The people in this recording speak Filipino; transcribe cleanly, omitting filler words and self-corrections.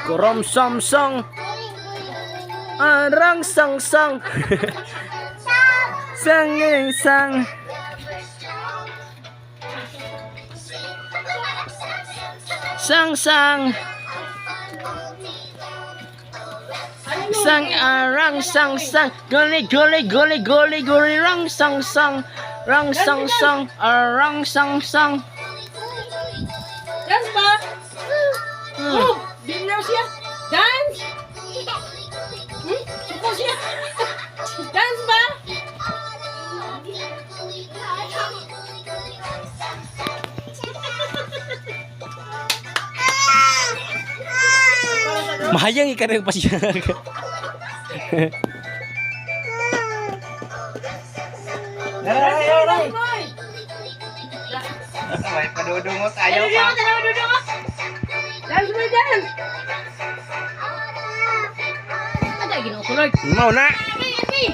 Korom som song. Arang sang sang. Sang sang. Sang sang. Sang arang sang sang. Goli goli goli goli goli rang sang sang. Rang sang sang. Arang sang sang. Dance ba? Oh, biglaw siya. Dance! Suko siya. Dance ba? Mahayang ikarang pa siya. Aray! May padudungot, ayaw Ayaw pa. pa. Dance mo, dance! Ada, ginukulog. Mau na. Hey, hey!